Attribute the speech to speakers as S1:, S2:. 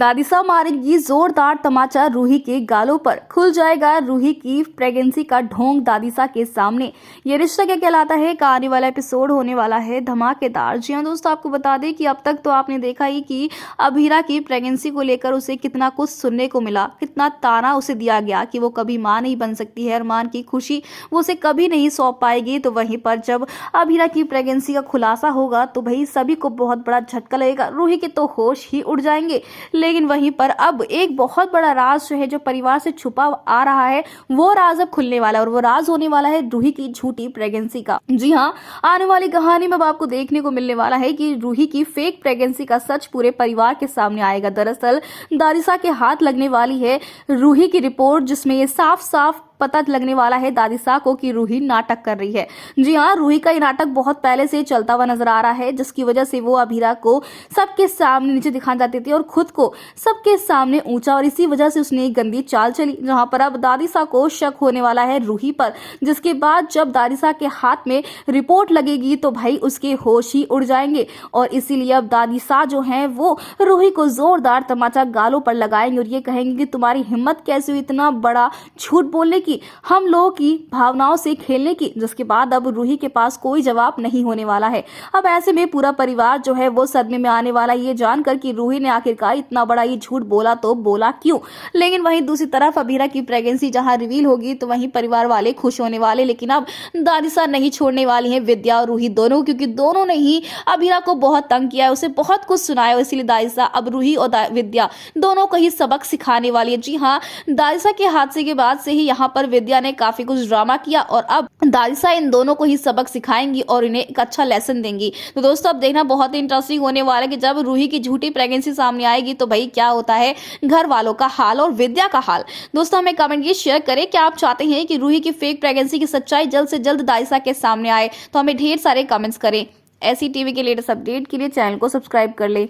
S1: दादिसा मारेंगी जोरदार तमाचा रूही के गालों पर, खुल जाएगा रूही की प्रेगनेंसी का ढोंग दादिसा के सामने। ये रिश्ता क्या कहलाता है का आने वाला एपिसोड होने वाला है धमाकेदार। जी हाँ दोस्तों, आपको बता दें कि अब तक तो आपने देखा ही कि अभीरा की प्रेगनेंसी को लेकर उसे कितना कुछ सुनने को मिला, कितना ताना उसे दिया गया कि वो कभी मां नहीं बन सकती है, अरमान की खुशी वो उसे कभी नहीं सौंप पाएगी। तो वहीं पर जब अभीरा की प्रेगनेंसी का खुलासा होगा तो भाई सभी को बहुत बड़ा झटका लगेगा, रूही के तो होश ही उड़ जाएंगे। लेकिन वहीं पर अब एक बहुत बड़ा राज जो है, जो परिवार से छुपा आ रहा है, वो राज अब खुलने वाला है और वो राज होने वाला है रूही की झूठी प्रेगनेंसी का। जी हाँ, आने वाली कहानी में अब आपको देखने को मिलने वाला है कि रूही की फेक प्रेगनेंसी का सच पूरे परिवार के सामने आएगा। दरअसल दादिसा के हाथ लगने वाली है रूही की रिपोर्ट, जिसमें ये साफ साफ पता लगने वाला है दादिसा को कि रूही नाटक कर रही है। जी हाँ, रूही का ये नाटक बहुत पहले से चलता हुआ नजर आ रहा है, जिसकी वजह से वो अभीरा को सबके सामने नीचे दिखा जाती थी और खुद को सबके सामने ऊंचा, और इसी वजह से उसने एक गंदी चाल चली, जहां पर अब दादिसा को शक होने वाला है रूही पर। जिसके बाद जब दादिसा के हाथ में रिपोर्ट लगेगी तो भाई उसके होश ही उड़ जाएंगे, और इसीलिए अब दादिसा जो है वो रूही को जोरदार तमाचा गालों पर लगाएंगे और ये कहेंगे कि तुम्हारी हिम्मत कैसे हुई इतना बड़ा झूठ बोलने की, हम लोगों की भावनाओं से खेलने की। जिसके बाद अब रूही के पास कोई जवाब नहीं होने वाला है। अब ऐसे में पूरा परिवार जो है वो सदमे में आने वाला है, ये जानकर कि रूही ने आखिरकार इतना बड़ा ये झूठ बोला तो बोला क्यों। लेकिन वहीं दूसरी तरफ अभीरा की प्रेगनेंसी जहां रिवील होगी तो वहीं परिवार वाले खुश होने वाले, लेकिन अब दादिसा नहीं छोड़ने वाली है विद्या और रूही दोनों, क्योंकि दोनों ने ही अभीरा को बहुत तंग किया है, उसे बहुत कुछ सुनाया, इसीलिए दादिसा अब रूही और विद्या दोनों को ही सबक सिखाने वाली है। जी हाँ, दादिसा के हादसे के बाद से ही यहाँ पर विद्या ने काफी कुछ ड्रामा किया और अब दादिसा इन दोनों को ही सबक सिखाएंगी और इन्हें एक अच्छा लेसन देंगी। तो दोस्तों अब देखना बहुत ही इंटरेस्टिंग होने वाला है कि जब रूही की झूठी प्रेगनेंसी सामने आएगी तो भाई क्या होता है घर वालों का हाल और विद्या का हाल। दोस्तों हमें कमेंट ये शेयर करें क्या आप चाहते हैं कि रूही की फेक प्रेगनेंसी की सच्चाई जल्द से जल्द दादिसा के सामने आए, तो हमें ढेर सारे कमेंट्स करें। ऐसी टीवी के लेटेस्ट अपडेट के लिए चैनल को सब्सक्राइब कर ले।